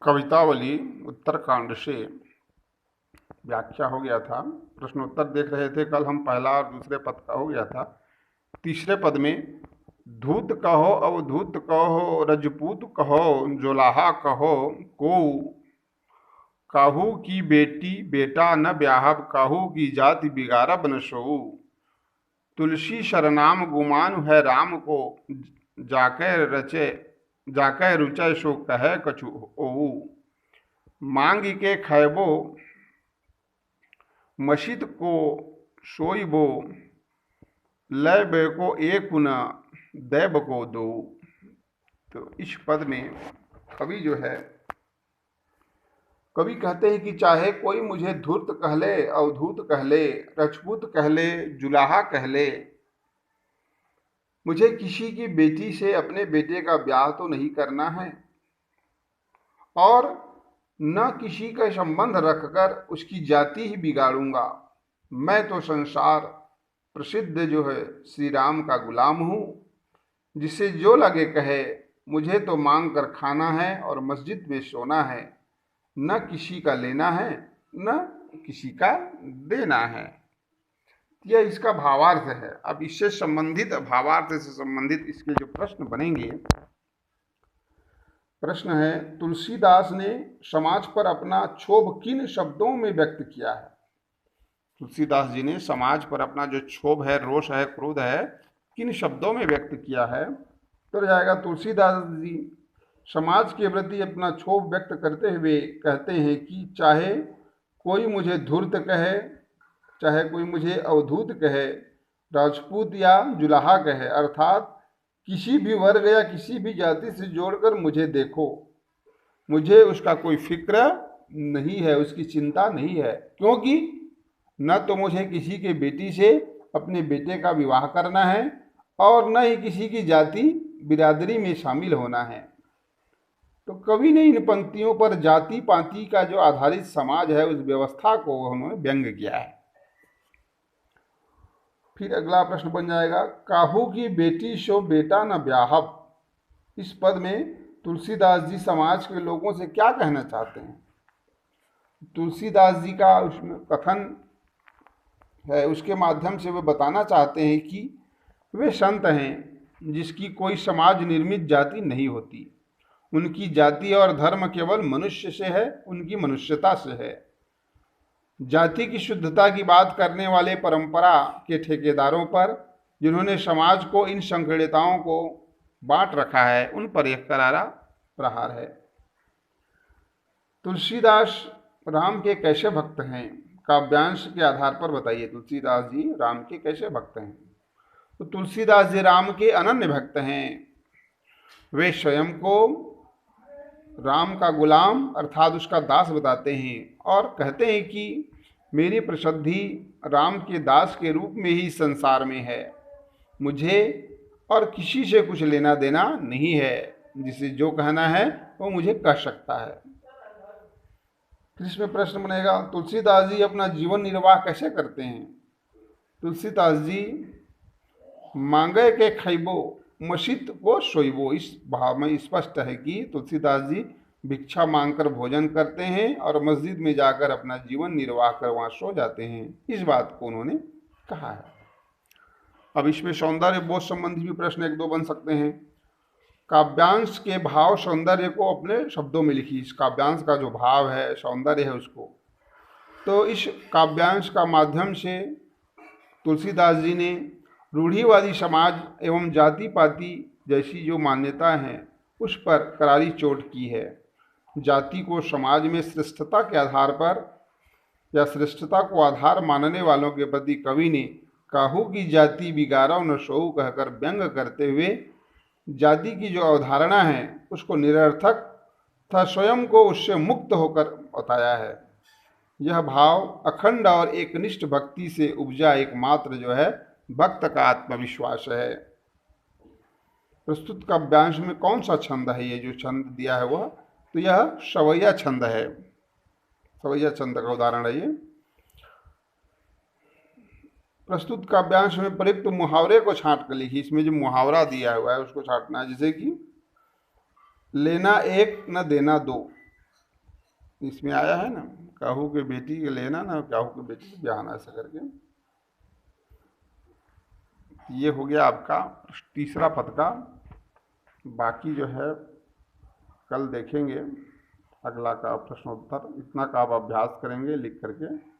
कवितावली उत्तरकांड से व्याख्या हो गया था। प्रश्नोत्तर देख रहे थे कल हम। पहला और दूसरे पद का हो गया था। तीसरे पद में धूत कहो अवधूत कहो रजपूत कहो जोलाहा कहो को काहू की बेटी बेटा न ब्याहब काहू की जाति बिगाड़ब न सोऊ। तुलसी शरनाम गुमान है राम को जाके रुचय सो कहे कछु ओऊ। मांग के खैबो मशीत को सोईबो लय बे को एक न दैब को दो। तो इस पद में कवि कहते हैं कि चाहे कोई मुझे धूर्त कह ले अवधूत कह ले रजपूत कह ले जुलाहा कह ले, मुझे किसी की बेटी से अपने बेटे का ब्याह तो नहीं करना है और न किसी का संबंध रखकर उसकी जाति ही बिगाड़ूंगा। मैं तो संसार प्रसिद्ध जो है श्री राम का गुलाम हूँ, जिसे जो लगे कहे मुझे तो मांग कर खाना है और मस्जिद में सोना है, न किसी का लेना है न किसी का देना है। यह इसका भावार्थ है। अब इससे संबंधित भावार्थ से संबंधित इसके जो प्रश्न बनेंगे, प्रश्न है तुलसीदास ने समाज पर अपना क्षोभ किन शब्दों में व्यक्त किया है। तुलसीदास जी ने समाज पर अपना जो क्षोभ है, रोष है, क्रोध है, किन शब्दों में व्यक्त किया है। तो जाएगा तुलसीदास जी समाज के प्रति अपना क्षोभ व्यक्त करते हुए कहते हैं कि चाहे कोई मुझे धूर्त कहे, चाहे कोई मुझे अवधूत कहे, राजपूत या जुलाहा कहे, अर्थात किसी भी वर्ग या किसी भी जाति से जोड़कर मुझे देखो, मुझे उसका कोई फिक्र नहीं है, उसकी चिंता नहीं है, क्योंकि न तो मुझे किसी के बेटी से अपने बेटे का विवाह करना है और न ही किसी की जाति बिरादरी में शामिल होना है। तो कवि ने इन पंक्तियों पर जाति पाति का जो आधारित समाज है उस व्यवस्था को उन्होंने व्यंग किया है। फिर अगला प्रश्न बन जाएगा काहू की बेटी सो बेटा न ब्याहब। इस पद में तुलसीदास जी समाज के लोगों से क्या कहना चाहते हैं। तुलसीदास जी का उसमें कथन है, उसके माध्यम से वे बताना चाहते हैं कि वे संत हैं जिसकी कोई समाज निर्मित जाति नहीं होती। उनकी जाति और धर्म केवल मनुष्य से है, उनकी मनुष्यता से है। जाति की शुद्धता की बात करने वाले परंपरा के ठेकेदारों पर, जिन्होंने समाज को इन संकीर्णताओं को बांट रखा है, उन पर एक करारा प्रहार है। तुलसीदास राम के कैसे भक्त हैं, काव्यांश के आधार पर बताइए। तुलसीदास जी राम के कैसे भक्त हैं। तो तुलसीदास जी राम के अनन्य भक्त हैं। वे स्वयं को राम का गुलाम अर्थात उसका दास बताते हैं और कहते हैं कि मेरी प्रसिद्धि राम के दास के रूप में ही संसार में है, मुझे और किसी से कुछ लेना देना नहीं है, जिसे जो कहना है वो मुझे कह सकता है। फिर इसमें प्रश्न बनेगा तुलसीदास जी अपना जीवन निर्वाह कैसे करते हैं। तुलसीदास जी मांगे के खैबो मशीत को सोईबो। इस भाव में स्पष्ट है कि तुलसीदास जी भिक्षा मांगकर भोजन करते हैं और मस्जिद में जाकर अपना जीवन निर्वाह कर वहाँ सो जाते हैं। इस बात को उन्होंने कहा है। अब इसमें सौंदर्य बोध संबंधी भी प्रश्न एक दो बन सकते हैं। काव्यांश के भाव सौंदर्य को अपने शब्दों में लिखी। इस काव्यांश का जो भाव है, सौंदर्य है, उसको तो इस काव्यांश का माध्यम से तुलसीदास जी ने रूढ़िवादी समाज एवं जाति पाति जैसी जो मान्यता हैं उस पर करारी चोट की है। जाति को समाज में श्रेष्ठता के आधार पर या श्रेष्ठता को आधार मानने वालों के प्रति कवि ने काहू की जाति बिगाड़ो न सोऊ कहकर व्यंग करते हुए जाति की जो अवधारणा है उसको निरर्थक तथा स्वयं को उससे मुक्त होकर बताया है। यह भाव अखंड और एकनिष्ठ भक्ति से उपजा एकमात्र जो है भक्त का आत्मविश्वास है। प्रस्तुत काव्यांश में कौन सा छंद है। ये जो छंद दिया है वह, तो यह सवैया छंद है। सवैया छंद का उदाहरण है ये। प्रस्तुत काव्यांश में प्रयुक्त मुहावरे को छांट कर लिखी। इसमें जो मुहावरा दिया हुआ है उसको छांटना है, जैसे कि लेना एक न देना दो। इसमें आया है ना, काहू के बेटी के लेना ना, काहू के बेटी से ब्याहना, ऐसा करके। ये हो गया आपका तीसरा पद का। बाकी जो है कल देखेंगे अगला का प्रश्नोत्तर। इतना का आप अभ्यास करेंगे लिख करके।